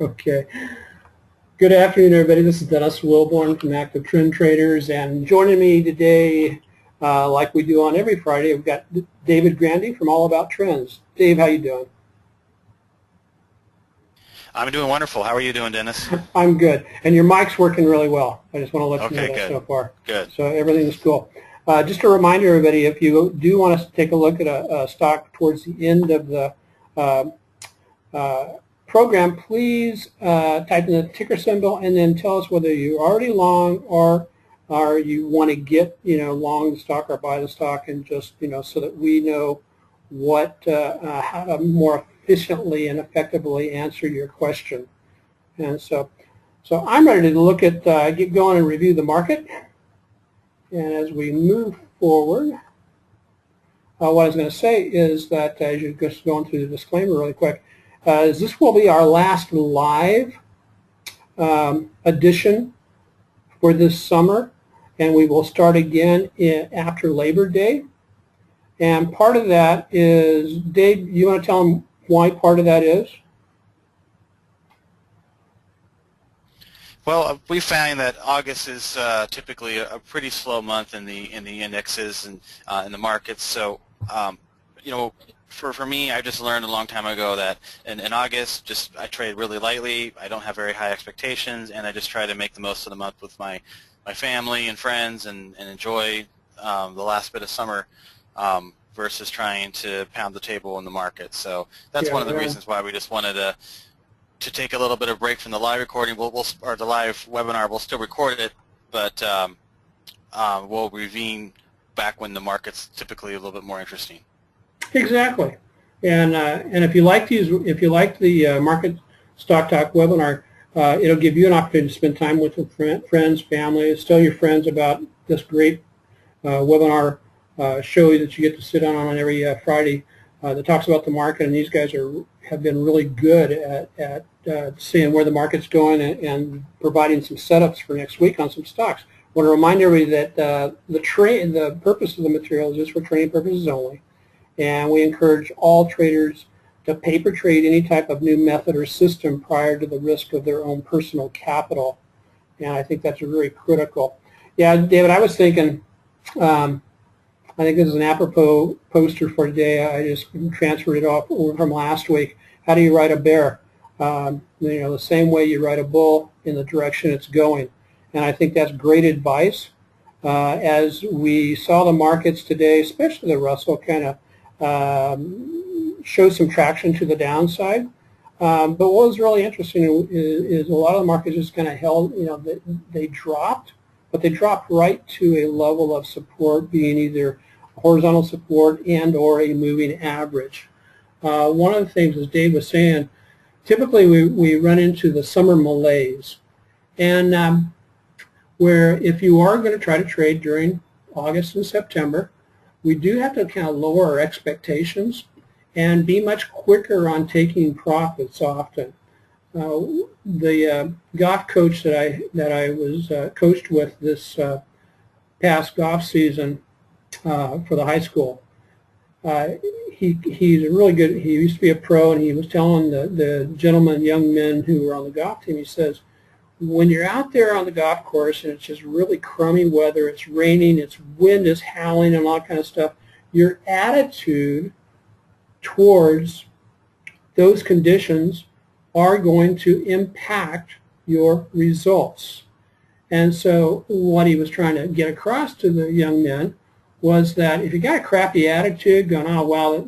Okay. Good afternoon, everybody. This is Dennis Wilborn from Active Trend Traders, and joining me today, like we do on every Friday, we've got David Grandy from All About Trends. Dave, how you doing? I'm doing wonderful. How are you doing, Dennis? I'm good, and your mic's working really well. I just want to let you know Okay, that good. so far. Good. So everything's cool. Just a reminder, everybody, if you do want us to take a look at a stock towards the end of the uh, program, please type in the ticker symbol and then tell us whether you're already long or you want to get long the stock or buy the stock, and just so that we know what how to more efficiently and effectively answer your question. And so I'm ready to look at get going and review the market. And as we move forward, what I was going to say is that as you're just going through the disclaimer really quick, this will be our last live edition for this summer, and we will start again after Labor Day. And part of that is, Dave, you want to tell them why part of that is? Well, we find that August is typically a pretty slow month in the indexes and in the markets. So, for me, I just learned a long time ago that in August, I trade really lightly. I don't have very high expectations, and I just try to make the most of the month with my family and friends and enjoy the last bit of summer versus trying to pound the table in the market. So that's one of the reasons why we just wanted to take a little bit of break from the live recording. Or the live webinar. We'll still record it, but we'll convene back when the market's typically a little bit more interesting. Exactly. And if you like the Market Stock Talk webinar, it'll give you an opportunity to spend time with friends, family, tell your friends about this great webinar show that you get to sit on every Friday that talks about the market. And these guys have been really good at seeing where the market's going and providing some setups for next week on some stocks. I want to remind everybody that the purpose of the material is just for training purposes only. And we encourage all traders to paper trade any type of new method or system prior to the risk of their own personal capital. And I think that's very critical. Yeah, David, I was thinking, I think this is an apropos poster for today. I just transferred it over from last week. How do you ride a bear? The same way you ride a bull, in the direction it's going. And I think that's great advice. As we saw the markets today, especially the Russell, kind of show some traction to the downside. But what was really interesting is a lot of the markets just kind of held, they dropped, but they dropped right to a level of support, being either horizontal support and or a moving average. One of the things, as Dave was saying, typically we run into the summer malaise. And where if you are going to try to trade during August and September, we do have to kind of lower our expectations and be much quicker on taking profits often. The golf coach that I was coached with this past golf season for the high school, he's a really good, he used to be a pro, and he was telling the young men who were on the golf team, he says, when you're out there on the golf course and it's just really crummy weather, it's raining, wind is howling and all that kind of stuff, your attitude towards those conditions are going to impact your results. And so what he was trying to get across to the young men was that if you got a crappy attitude, going, oh, well,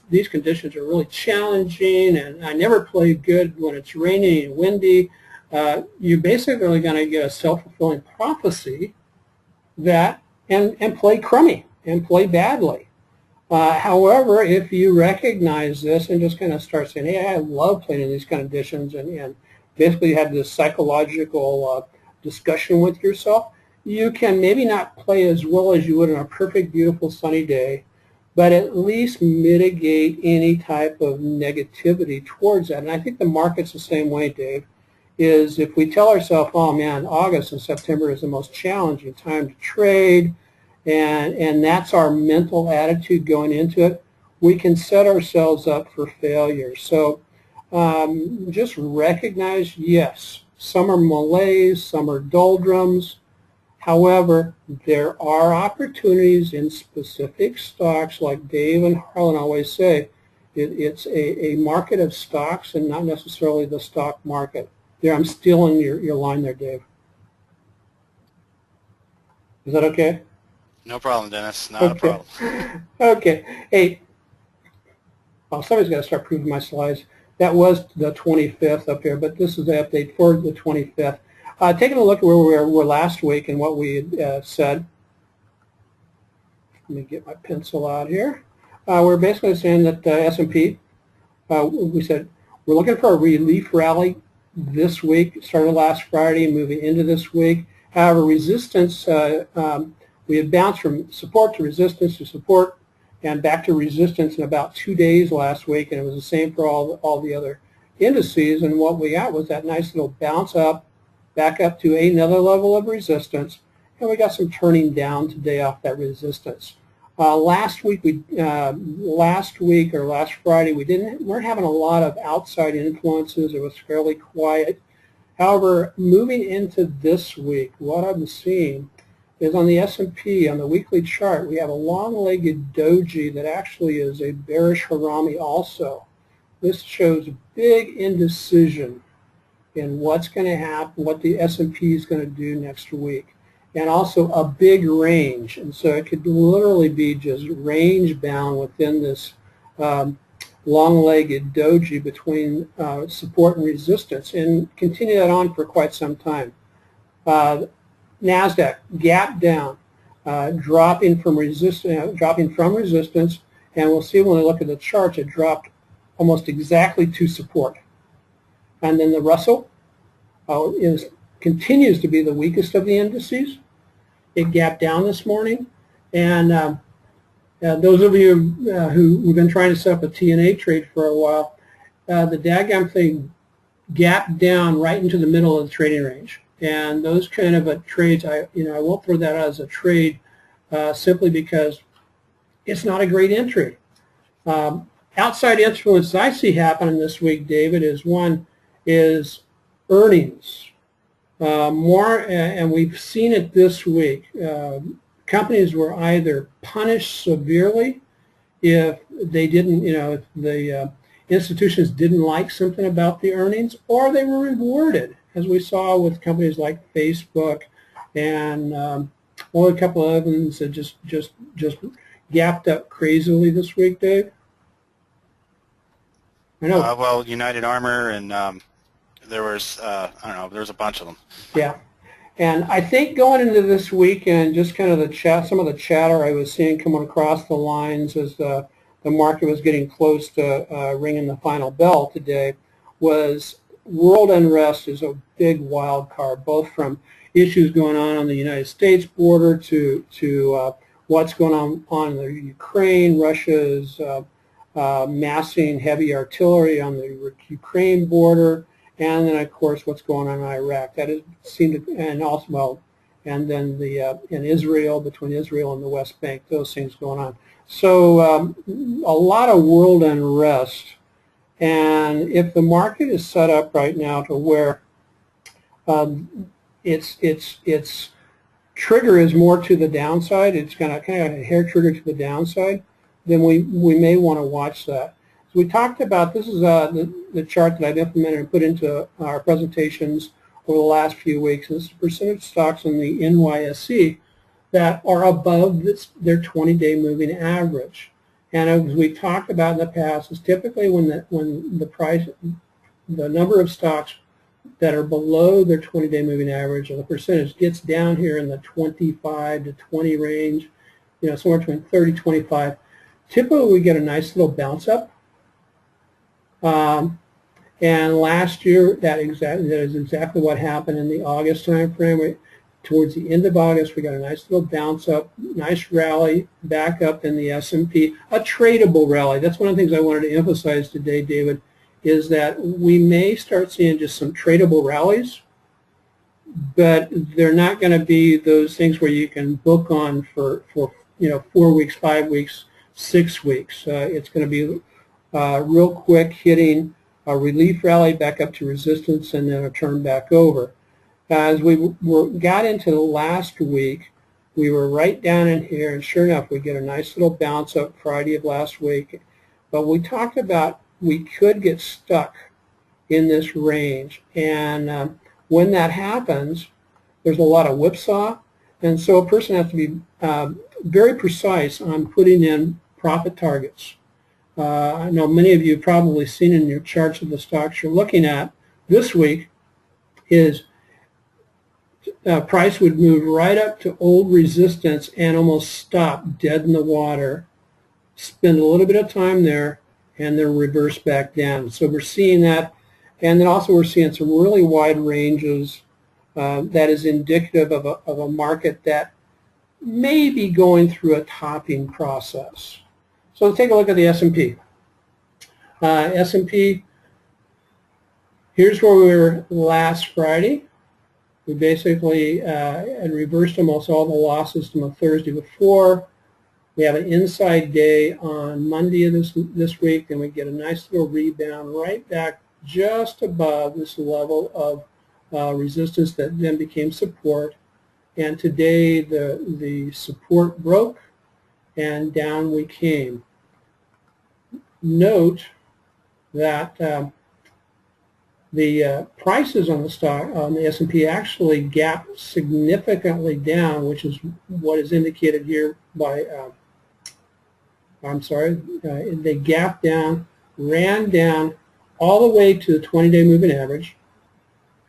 these conditions are really challenging and I never play good when it's raining and windy, you're basically going to get a self-fulfilling prophecy that and play crummy and play badly. However, if you recognize this and just kind of start saying, hey, I love playing in these conditions, and basically have this psychological discussion with yourself, you can maybe not play as well as you would on a perfect, beautiful, sunny day, but at least mitigate any type of negativity towards that. And I think the market's the same way, Dave, is if we tell ourselves, oh man, August and September is the most challenging time to trade, and that's our mental attitude going into it, we can set ourselves up for failure. So just recognize, yes, some are malaise, some are doldrums. However, there are opportunities in specific stocks, like Dave and Harlan always say. It's a market of stocks and not necessarily the stock market. There, I'm stealing your line there, Dave. Is that okay? No problem, Dennis. Not a problem. Okay. Hey, oh, somebody's got to start proving my slides. That was the 25th up here, but this is the update for the 25th. Taking a look at where we were last week and what we had said. Let me get my pencil out here. We're basically saying that S&P, we said we're looking for a relief rally this week, started last Friday, moving into this week. However, resistance, we had bounced from support to support, and back to resistance in about 2 days last week, and it was the same for all the other indices. And what we got was that nice little bounce up, back up to another level of resistance, and we got some turning down today off that resistance. Last Friday, we weren't having a lot of outside influences. It was fairly quiet. However, moving into this week, what I'm seeing is on the S&P, on the weekly chart, we have a long-legged doji that actually is a bearish harami also. This shows big indecision in what's going to happen, what the S&P is going to do next week, and also a big range. And so it could literally be just range bound within this long-legged doji between support and resistance, and continue that on for quite some time. NASDAQ gap down, dropping from resistance, and we'll see when we look at the charts, it dropped almost exactly to support. And then the Russell continues to be the weakest of the indices. It gapped down this morning, and those of you who've been trying to set up a TNA trade for a while, the daggum thing gapped down right into the middle of the trading range. And those kind of trades, I won't throw that out as a trade simply because it's not a great entry. Outside influence I see happening this week, David, is one is earnings. And we've seen it this week. Companies were either punished severely if they didn't, if the institutions didn't like something about the earnings, or they were rewarded, as we saw with companies like Facebook and a couple of others that just gapped up crazily this week, Dave. I know. Well, United Armor and there was, I don't know, there was a bunch of them. Yeah. And I think going into this week and just kind of some of the chatter I was seeing coming across the lines as the market was getting close to ringing the final bell today was world unrest is a big wild card, both from issues going on the United States border to what's going on in the Ukraine. Russia's massing heavy artillery on the Ukraine border. And then, of course, what's going on in Iraq. That is seemed to, and also, well, and then in Israel, between Israel and the West Bank, those things going on. So a lot of world unrest. And if the market is set up right now to where its trigger is more to the downside, it's kind of a hair trigger to the downside, then we may want to watch that. We talked about, this is the chart that I've implemented and put into our presentations over the last few weeks. This is the percentage stocks in the NYSE that are above their 20-day moving average. And as we talked about in the past, is typically when the number of stocks that are below their 20-day moving average, or the percentage gets down here in the 25 to 20 range, somewhere between 30, 25. Typically, we get a nice little bounce up. And last year, that is exactly what happened in the August time frame. Towards the end of August, we got a nice little bounce up, nice rally back up in the S&P, a tradable rally. That's one of the things I wanted to emphasize today, David, is that we may start seeing just some tradable rallies, but they're not going to be those things where you can book on for 4 weeks, 5 weeks, 6 weeks. It's going to be real quick hitting a relief rally back up to resistance, and then a turn back over. As we got into the last week, we were right down in here, and sure enough, we get a nice little bounce up Friday of last week. But we talked about we could get stuck in this range, and when that happens, there's a lot of whipsaw, and so a person has to be very precise on putting in profit targets. I know many of you have probably seen in your charts of the stocks you're looking at this week is price would move right up to old resistance and almost stop dead in the water, spend a little bit of time there, and then reverse back down. So we're seeing that, and then also we're seeing some really wide ranges that is indicative of a market that may be going through a topping process. So let's take a look at the S&P. S&P, here's where we were last Friday. We basically had reversed almost all the losses from the Thursday before. We have an inside day on Monday of this week, and we get a nice little rebound right back just above this level of resistance that then became support. And today the support broke and down we came. Note that the prices on the stock on the S&P actually gap significantly down, which is what is indicated here by they gapped down, ran down all the way to the 20-day moving average,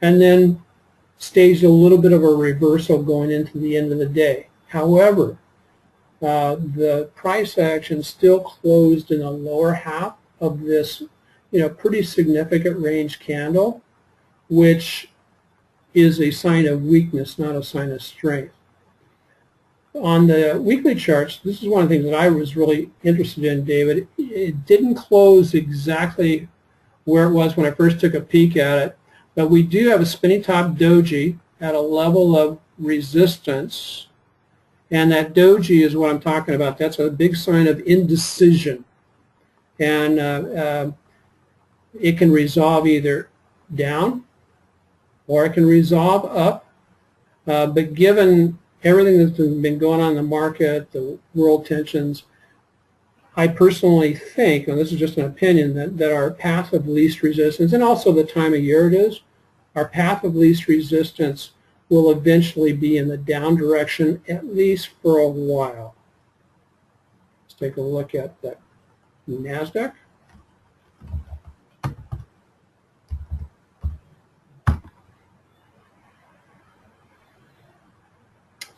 and then staged a little bit of a reversal going into the end of the day. However, the price action still closed in the lower half of this, pretty significant range candle, which is a sign of weakness, not a sign of strength. On the weekly charts, this is one of the things that I was really interested in, David. It didn't close exactly where it was when I first took a peek at it, but we do have a spinning top doji at a level of resistance, and that doji is what I'm talking about. That's a big sign of indecision, and it can resolve either down or it can resolve up, but given everything that's been going on in the market, the world tensions, I personally think, and this is just an opinion, that our path of least resistance, and also the time of year it is, our path of least resistance will eventually be in the down direction, at least for a while. Let's take a look at the NASDAQ.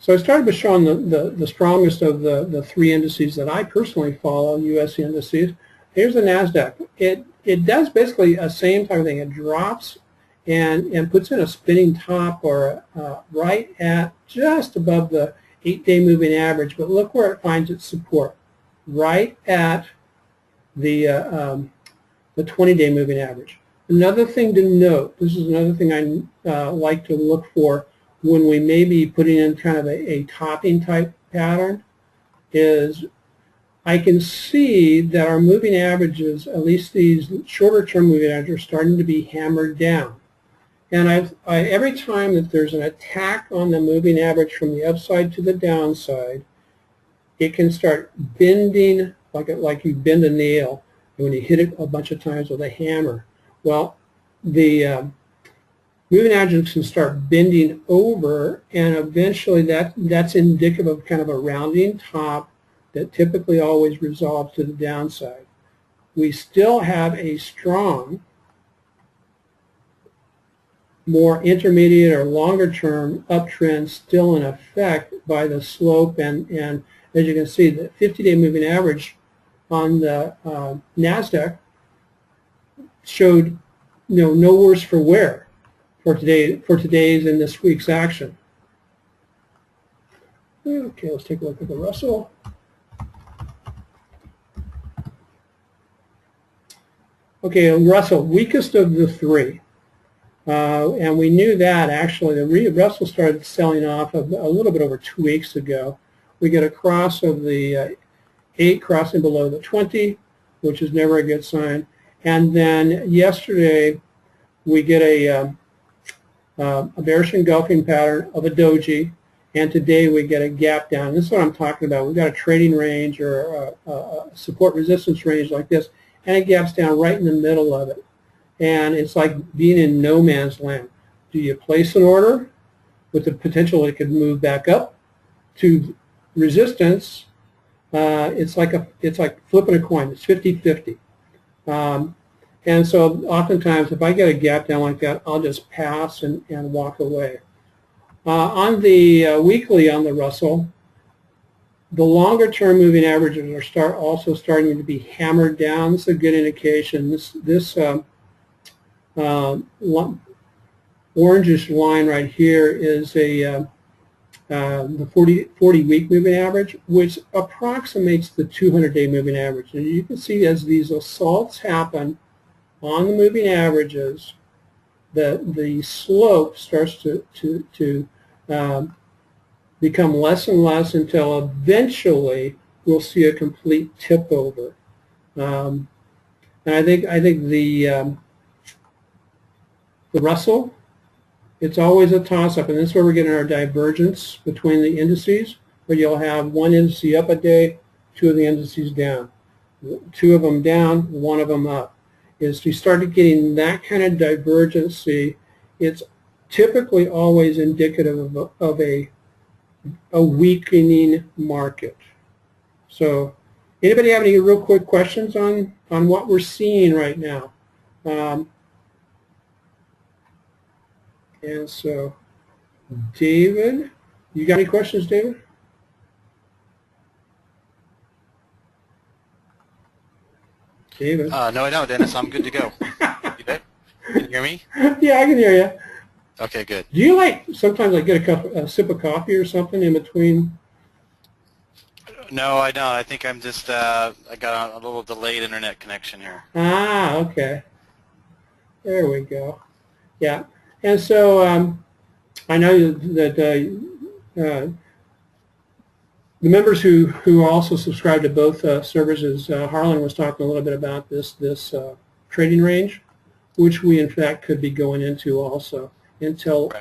So I started by showing the strongest of the three indices that I personally follow, U.S. indices. Here's the NASDAQ. It does basically the same type of thing. It drops and puts in a spinning top or right at just above the 8-day moving average. But look where it finds its support, right at the 20-day moving average. Another thing to note, this is another thing I like to look for when we may be putting in kind of a topping type pattern, is I can see that our moving averages, at least these shorter term moving averages, are starting to be hammered down. And every time that there's an attack on the moving average from the upside to the downside, it can start bending like you bend a nail when you hit it a bunch of times with a hammer. Well, the moving averages can start bending over, and eventually that's indicative of kind of a rounding top that typically always resolves to the downside. We still have a strong, more intermediate or longer term uptrend still in effect by the slope, and as you can see, the 50-day moving average on the NASDAQ showed no worse for wear for today's and this week's action. Okay, let's take a look at the Russell. Okay, Russell, weakest of the three. And we knew that actually. The Russell started selling off a little bit over 2 weeks ago. We get a cross of the 8 crossing below the 20, which is never a good sign. And then yesterday we get a bearish engulfing pattern of a doji, and today we get a gap down. This is what I'm talking about. We've got a trading range or a support resistance range like this, and it gaps down right in the middle of it. And it's like being in no man's land. Do you place an order with the potential it could move back up to resistance? It's like flipping a coin. It's 50-50. And so oftentimes if I get a gap down like that, I'll just pass and walk away. On the weekly on the Russell, the longer term moving averages are also starting to be hammered down. This is a good indication. This orangish line right here is the 40-week moving average, which approximates the 200-day moving average. And you can see as these assaults happen on the moving averages, the slope starts to become less and less until eventually we'll see a complete tip over. And I think the Russell, it's always a toss-up, and this is where we're getting our divergence between the indices, where you'll have one index up a day, two of the indices down. Two of them down, one of them up. Is you start getting that kind of divergency, it's typically always indicative of a weakening market. So anybody have any real quick questions on what we're seeing right now? And so, David, you got any questions, David? David? No, I don't, Dennis. I'm good to go. You good? Can you hear me? Yeah, I can hear you. Okay, good. Do you sometimes get a sip of coffee or something in between? No, I don't. I think I'm just, I got a little delayed internet connection here. Ah, okay. There we go. Yeah. And so I know that the members who also subscribe to both services, Harlan was talking a little bit about this trading range, which we in fact could be going into also until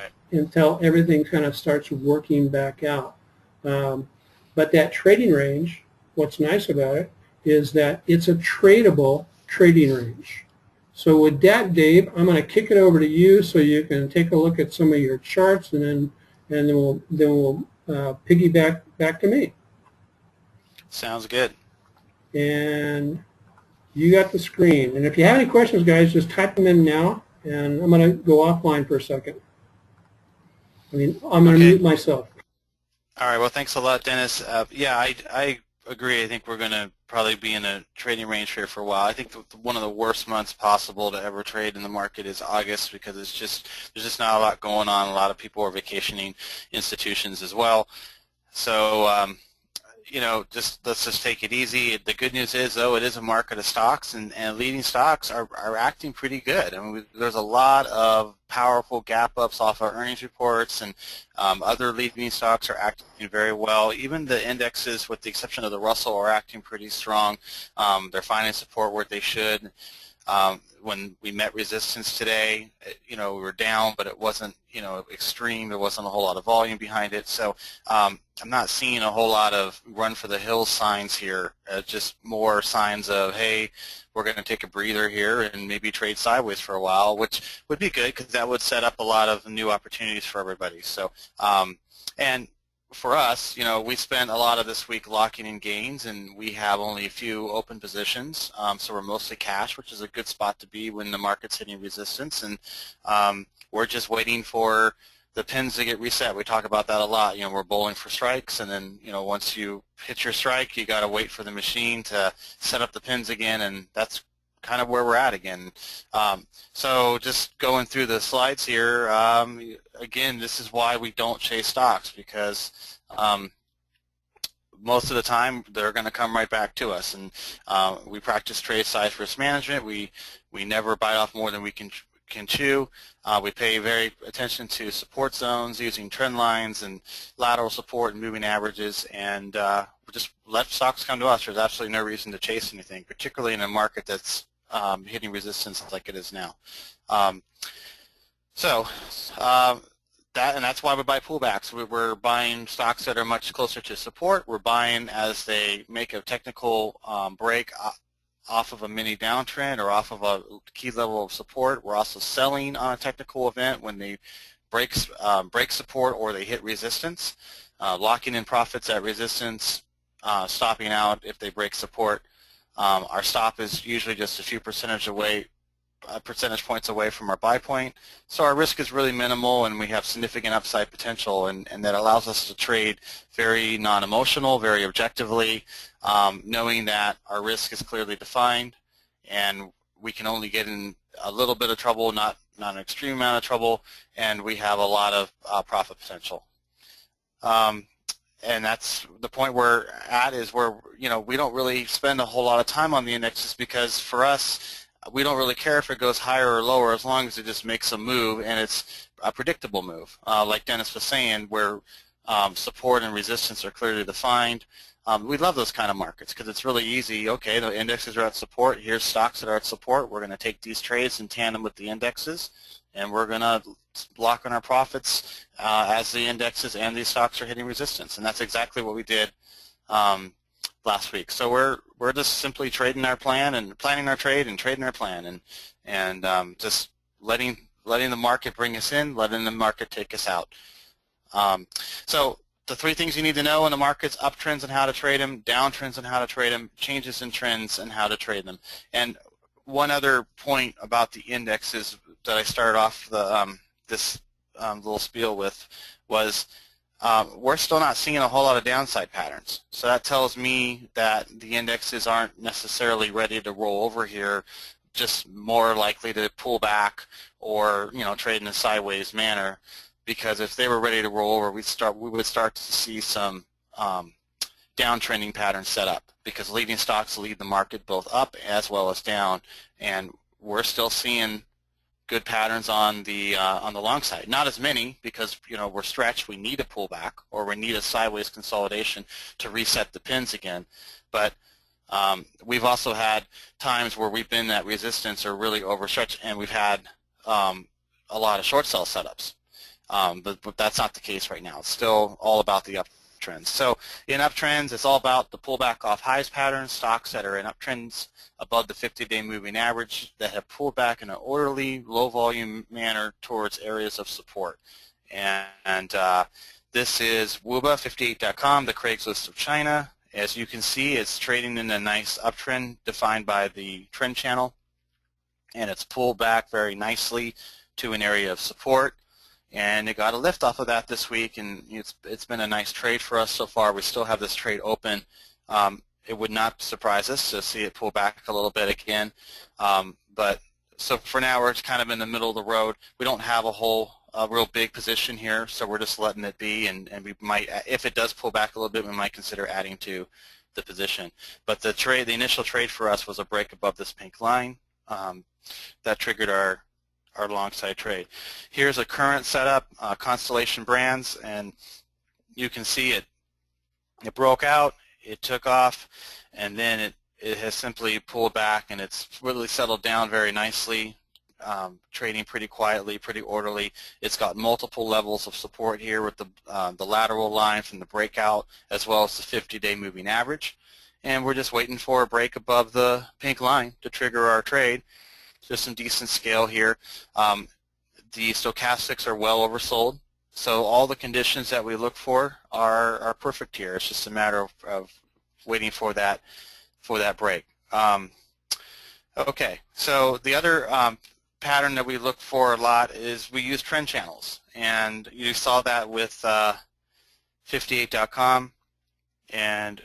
everything kind of starts working back out. But that trading range, what's nice about it is that it's a tradable trading range. So with that, Dave, I'm going to kick it over to you so you can take a look at some of your charts, and then we'll piggyback back to me. Sounds good. And you got the screen. And if you have any questions, guys, just type them in now, and I'm going to go offline for a second. I'm going to mute myself. All right. Well, thanks a lot, Dennis. Yeah, I agree. I think we're going to probably be in a trading range here for a while. I think one of the worst months possible to ever trade in the market is August, because there's just not a lot going on. A lot of people are vacationing, institutions as well. So let's just take it easy. The good news is, though, it is a market of stocks, and leading stocks are acting pretty good. I mean, there's a lot of powerful gap ups off our earnings reports, and other leading stocks are acting very well. Even the indexes, with the exception of the Russell, are acting pretty strong. They're finding support where they should. When we met resistance today, we were down, but it wasn't, extreme. There wasn't a whole lot of volume behind it. So I'm not seeing a whole lot of run for the hills signs here. Just more signs of, hey, we're going to take a breather here and maybe trade sideways for a while, which would be good because that would set up a lot of new opportunities for everybody. So, and for us, we spent a lot of this week locking in gains, and we have only a few open positions, so we're mostly cash, which is a good spot to be when the market's hitting resistance, and we're just waiting for the pins to get reset. We talk about that a lot. We're bowling for strikes, and then once you hit your strike, you got to wait for the machine to set up the pins again, and that's kind of where we're at again. So just going through the slides here, again, this is why we don't chase stocks, because most of the time they're going to come right back to us, and we practice trade size risk management. We never bite off more than we can chew. We pay very attention to support zones using trend lines and lateral support and moving averages, and we just let stocks come to us. There's absolutely no reason to chase anything, particularly in a market that's hitting resistance like it is now. Um, so that's why we buy pullbacks. We're buying stocks that are much closer to support. We're buying as they make a technical break off of a mini downtrend or off of a key level of support. We're also selling on a technical event when they break support or they hit resistance, locking in profits at resistance, stopping out if they break support. Our stop is usually just a few percentage points away from our buy point, so our risk is really minimal and we have significant upside potential, and that allows us to trade very non-emotional, very objectively, knowing that our risk is clearly defined and we can only get in a little bit of trouble, not an extreme amount of trouble, and we have a lot of profit potential. And that's the point we're at, is where we don't really spend a whole lot of time on the indexes, because for us, we don't really care if it goes higher or lower as long as it just makes a move and it's a predictable move. Like Dennis was saying, where support and resistance are clearly defined. We love those kind of markets because it's really easy. Okay, the indexes are at support. Here's stocks that are at support. We're going to take these trades in tandem with the indexes, and we're going to lock in our profits as the indexes and these stocks are hitting resistance. And that's exactly what we did last week. So we're just simply trading our plan and planning our trade and trading our plan, and just letting the market bring us in, letting the market take us out. So the three things you need to know in the markets: uptrends and how to trade them, downtrends and how to trade them, changes in trends and how to trade them. And one other point about the indexes that I started off this little spiel with was we're still not seeing a whole lot of downside patterns. So that tells me that the indexes aren't necessarily ready to roll over here, just more likely to pull back or trade in a sideways manner. Because if they were ready to roll over, we would start to see some downtrending patterns set up, because leading stocks lead the market both up as well as down, and we're still seeing good patterns on the long side. Not as many, because we're stretched. We need a pullback or we need a sideways consolidation to reset the pins again. But we've also had times where we've been at resistance or really overstretched, and we've had a lot of short sell setups. But that's not the case right now. It's still all about the uptrends. So in uptrends, it's all about the pullback off highs patterns, stocks that are in uptrends above the 50-day moving average that have pulled back in an orderly, low-volume manner towards areas of support. And this is WUBA58.com, the Craigslist of China. As you can see, it's trading in a nice uptrend defined by the trend channel, and it's pulled back very nicely to an area of support. And it got a lift off of that this week, and it's been a nice trade for us so far. We still have this trade open. It would not surprise us to see it pull back a little bit again. But so for now, we're just kind of in the middle of the road. We don't have a real big position here, so we're just letting it be. And we might, if it does pull back a little bit, we might consider adding to the position. But the initial trade for us was a break above this pink line that triggered our long side trade. Here's a current setup, Constellation Brands, and you can see it broke out, it took off, and then it has simply pulled back, and it's really settled down very nicely, trading pretty quietly, pretty orderly. It's got multiple levels of support here with the lateral line from the breakout as well as the 50-day moving average, and we're just waiting for a break above the pink line to trigger our trade. Just some decent scale here. The stochastics are well oversold, so all the conditions that we look for are perfect here. It's just a matter of waiting for that break. Okay, so the other pattern that we look for a lot is we use trend channels, and you saw that with 58.com, and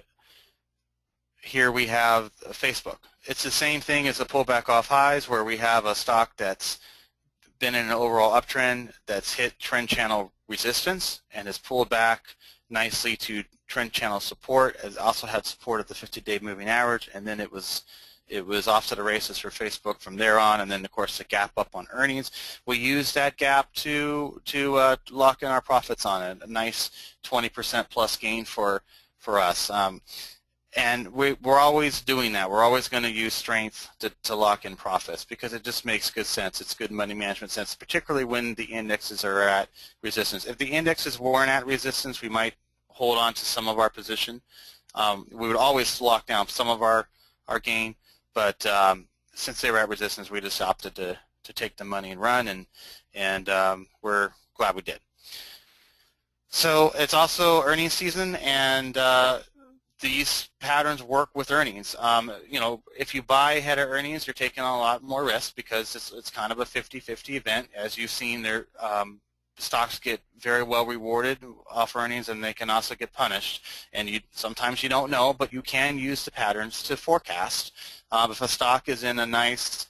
here we have Facebook. It's the same thing as a pullback off highs, where we have a stock that's been in an overall uptrend that's hit trend channel resistance and has pulled back nicely to trend channel support. It also had support at the 50-day moving average, and then it was off to the races for Facebook from there on, and then of course the gap up on earnings. We used that gap to lock in our profits on it. A nice 20% plus gain for us. And we're always doing that. We're always going to use strength to lock in profits because it just makes good sense. It's good money management sense, particularly when the indexes are at resistance. If the indexes weren't at resistance, we might hold on to some of our position. We would always lock down some of our gain, but since they were at resistance, we just opted to take the money and run, and we're glad we did. So it's also earnings season, and these patterns work with earnings. You know, if you buy ahead of earnings, you're taking on a lot more risk because it's kind of a 50-50 event. As you've seen, there stocks get very well rewarded off earnings, and they can also get punished. And sometimes you don't know, but you can use the patterns to forecast. If a stock is in a nice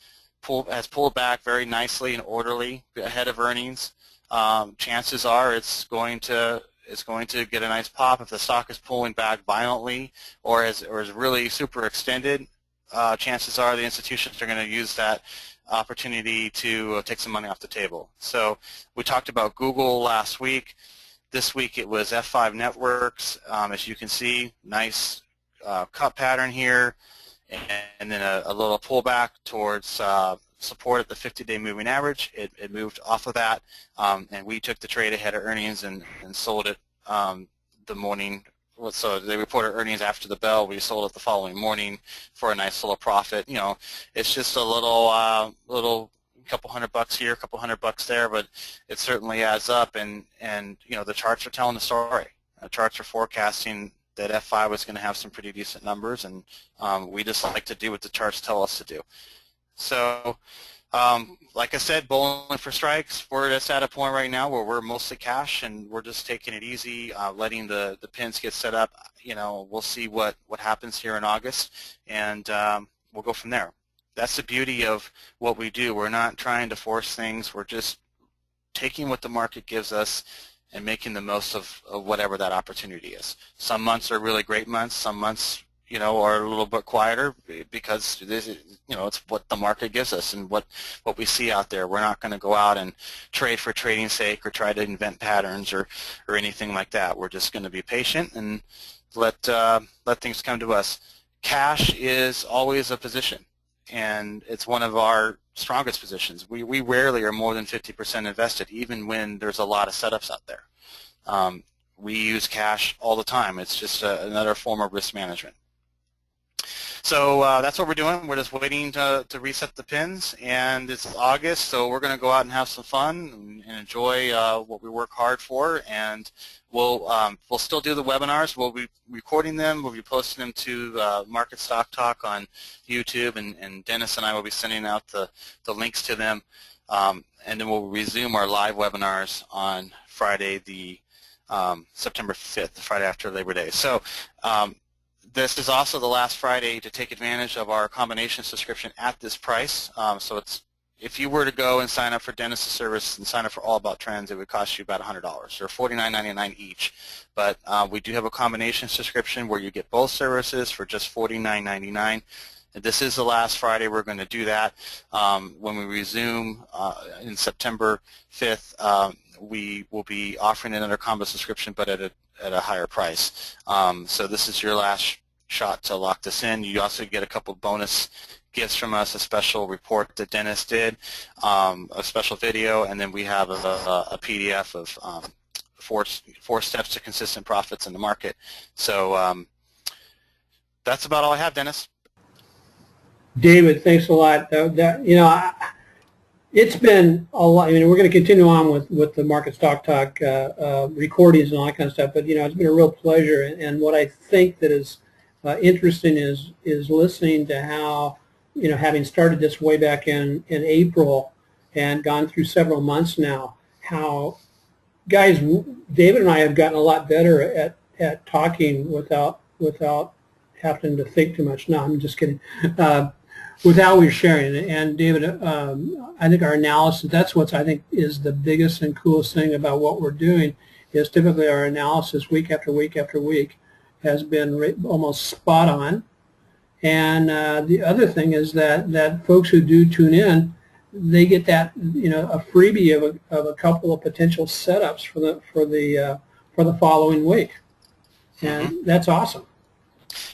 has pulled back very nicely and orderly ahead of earnings, chances are it's going to get a nice pop. If the stock is pulling back violently or is really super extended, chances are the institutions are going to use that opportunity to take some money off the table. So we talked about Google last week. This week it was F5 Networks. As you can see, nice cut pattern here, and then a little pullback towards support at the 50-day moving average. It moved off of that, and we took the trade ahead of earnings and sold it the morning. So they reported earnings after the bell. We sold it the following morning for a nice little profit. You know, it's just a little couple $100 here, couple $100 there, but it certainly adds up. And you know, the charts are telling the story. The charts are forecasting that F5 was going to have some pretty decent numbers, and we just like to do what the charts tell us to do. So, like I said, bowling for strikes. We're just at a point right now where we're mostly cash, and we're just taking it easy, letting the pins get set up. You know, we'll see what happens here in August, and we'll go from there. That's the beauty of what we do. We're not trying to force things. We're just taking what the market gives us and making the most of whatever that opportunity is. Some months are really great months. Some months, you know, are a little bit quieter because this is, you know, it's what the market gives us and what we see out there. We're not going to go out and trade for trading's sake or try to invent patterns or anything like that. We're just going to be patient and let things come to us. Cash is always a position, and it's one of our strongest positions. We rarely are more than 50% invested, even when there's a lot of setups out there. We use cash all the time. It's just another form of risk management. So that's what we're doing. We're just waiting to reset the pins, and it's August, so we're going to go out and have some fun and enjoy what we work hard for. And we'll still do the webinars. We'll be recording them. We'll be posting them to Market Stock Talk on YouTube, and Dennis and I will be sending out the links to them. And then we'll resume our live webinars on Friday, the September 5th, the Friday after Labor Day. So this is also the last Friday to take advantage of our combination subscription at this price. So it's, if you were to go and sign up for Dennis' service and sign up for All About Trends, it would cost you about $100 or $49.99 each. But we do have a combination subscription where you get both services for just $49.99. This is the last Friday we're going to do that. When we resume in September 5th, we will be offering another combo subscription, but at a higher price. So this is your last shot to lock this in. You also get a couple bonus gifts from us, a special report that Dennis did, a special video, and then we have a PDF of 4 steps to consistent profits in the market. So that's about all I have, Dennis. David, thanks a lot. You know, it's been a lot. I mean, we're going to continue on with the Market Stock Talk recordings and all that kind of stuff. But you know, it's been a real pleasure. And what I think that is interesting is listening to how, you know, having started this way back in April and gone through several months now, how guys, David and I have gotten a lot better at talking without having to think too much. No, I'm just kidding. With how we're sharing it. And David, I think our analysis, that's what I think is the biggest and coolest thing about what we're doing, is typically our analysis week after week after week has been almost spot on. And the other thing is that folks who do tune in, they get that, you know, a freebie of a couple of potential setups for the following week. And that's awesome.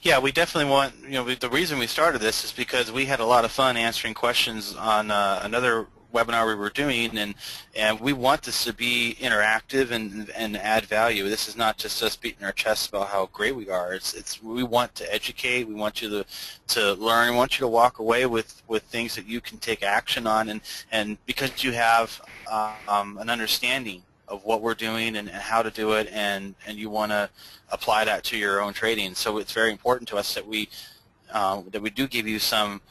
Yeah, we definitely want, the reason we started this is because we had a lot of fun answering questions on another webinar we were doing, and we want this to be interactive and add value. This is not just us beating our chests about how great we are. It's we want to educate, we want you to learn, we want you to walk away with things that you can take action on, and because you have an understanding of what we're doing and how to do it, and you want to apply that to your own trading. So it's very important to us that we do give you some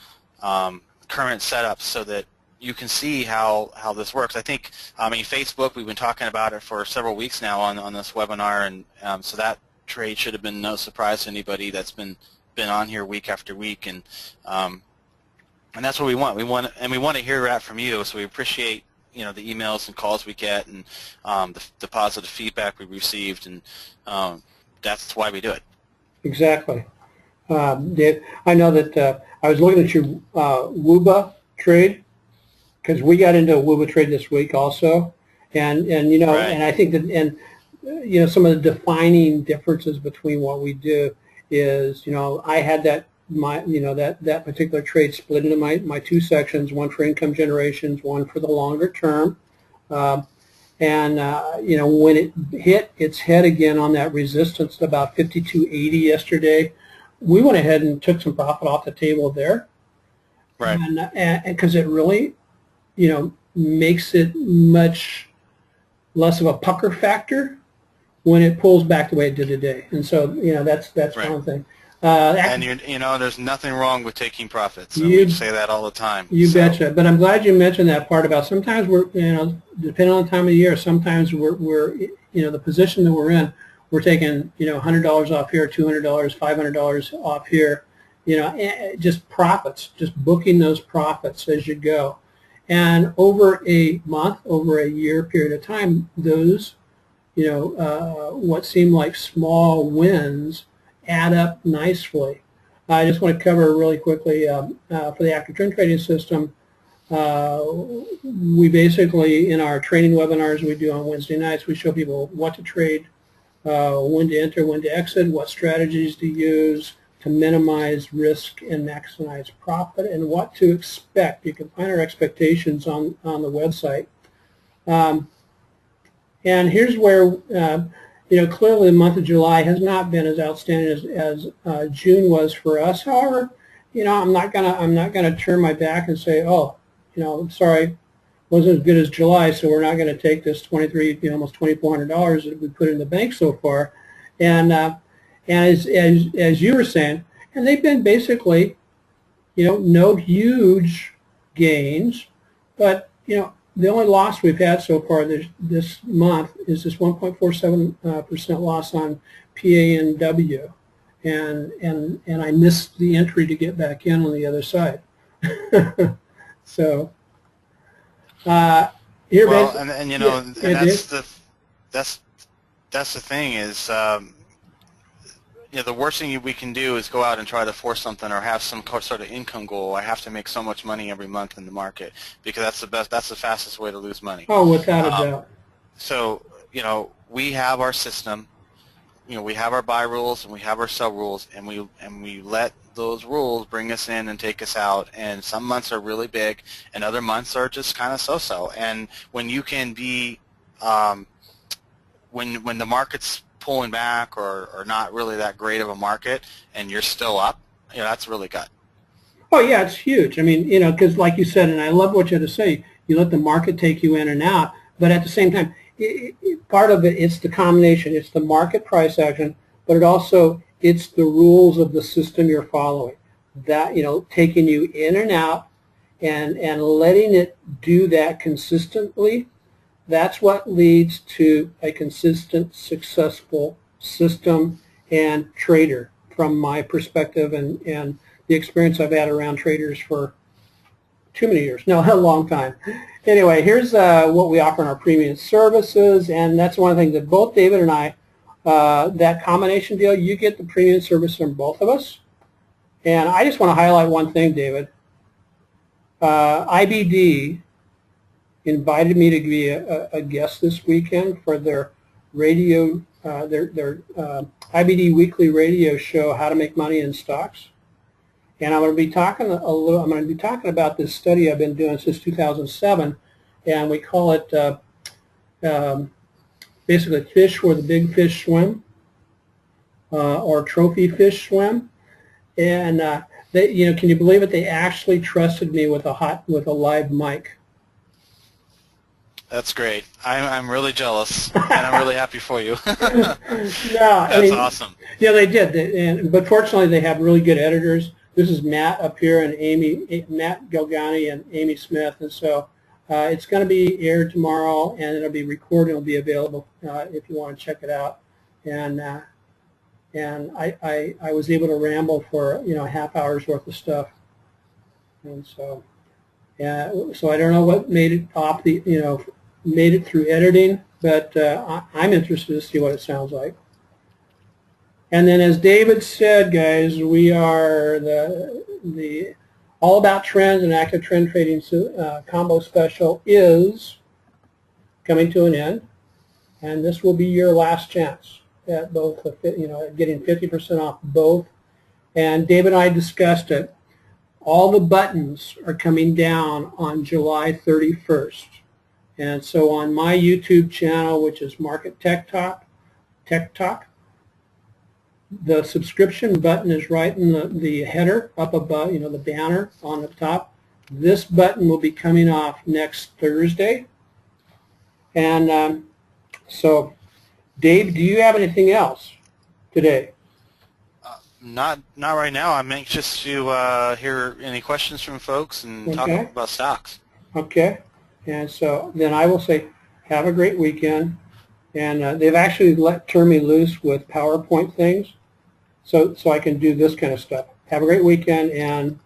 current setups so that you can see how this works. I think, Facebook, we've been talking about it for several weeks now on this webinar, and so that trade should have been no surprise to anybody that's been on here week after week, and that's what we want. We want to hear that from you. So we appreciate the emails and calls we get, and the positive feedback we received, and that's why we do it. Exactly. Dave, I know that I was looking at your WUBA trade, because we got into a WUBA trade this week also, and Right. and I think that some of the defining differences between what we do is I had that that particular trade split into my two sections, one for income generations, one for the longer term, and when it hit its head again on that resistance at about 52.80 yesterday, we went ahead and took some profit off the table there, Right. and because it really makes it much less of a pucker factor when it pulls back the way it did today. And so, that's Right. one thing. And there's nothing wrong with taking profits. And we say that all the time. You betcha. But I'm glad you mentioned that part about sometimes we're, depending on the time of the year, sometimes we're the position that we're in, we're taking, $100 off here, $200, $500 off here, just profits, just booking those profits as you go. And over a month, over a year period of time, those, what seem like small wins add up nicely. I just want to cover really quickly for the active trend trading system. We basically, in our training webinars we do on Wednesday nights, we show people what to trade, when to enter, when to exit, what strategies to use to minimize risk and maximize profit, and what to expect. You can find our expectations on the website. And here's where, clearly the month of July has not been as outstanding as June was for us. However, I'm not gonna turn my back and say, oh, sorry, wasn't as good as July, so we're not going to take this almost $2,400 that we put in the bank so far. And as you were saying, and they've been basically, no huge gains, but the only loss we've had so far this month is this 1.47% loss on PANW, and I missed the entry to get back in on the other side. So here, well, that's the thing is, the worst thing we can do is go out and try to force something or have some sort of income goal. I have to make so much money every month in the market, because that's the fastest way to lose money. Oh, without a doubt. So, we have our system. We have our buy rules and we have our sell rules, and we let those rules bring us in and take us out. And some months are really big, and other months are just kind of so-so. And when you can be, when the market's pulling back or not really that great of a market, and you're still up, that's really good. Oh yeah, it's huge. I mean, because like you said, and I love what you had to say, you let the market take you in and out, but at the same time, part of it's the combination. It's the market price action, but it's the rules of the system you're following. That, taking you in and out and letting it do that consistently, that's what leads to a consistent, successful system and trader from my perspective and the experience I've had around traders for too many years. No, a long time. Anyway, here's what we offer in our premium services, and that's one of the things that both David and I, that combination deal, you get the premium service from both of us. And I just want to highlight one thing, David. IBD invited me to be a guest this weekend for their radio their IBD Weekly Radio show, How to Make Money in Stocks. And I'm going to be talking I'm going to be talking about this study I've been doing since 2007, and we call it basically fish where the big fish swim, or trophy fish swim. And they, can you believe it? They actually trusted me with a live mic. That's great. I'm really jealous, and I'm really happy for you. No, That's awesome. Yeah, they did, but fortunately they have really good editors. This is Matt up here and Matt Gilgani and Amy Smith, and so it's going to be aired tomorrow, and it'll be recorded. It'll be available if you want to check it out. And I was able to ramble for a half hour's worth of stuff, and so so I don't know what made it off the made it through editing, but I'm interested to see what it sounds like. And then, as David said, guys, we are the All About Trends and Active Trend Trading combo special is coming to an end, and this will be your last chance at both, getting 50% off both. And David and I discussed it. All the buttons are coming down on July 31st. And so on my YouTube channel, which is Market Tech Talk, the subscription button is right in the header up above, the banner on the top. This button will be coming off next Thursday. And so, Dave, do you have anything else today? Not right now. I'm anxious to hear any questions from folks and talk about stocks. Okay. And so then I will say, have a great let they've actually turned me loose with PowerPoint things, so I can do this kind of stuff. Have a great weekend, and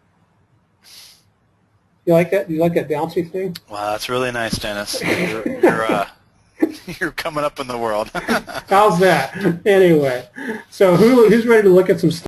you like that? You like that bouncy thing? Wow, that's really nice, Dennis. You're coming up in the world. How's that? Anyway, so who's ready to look at some stuff?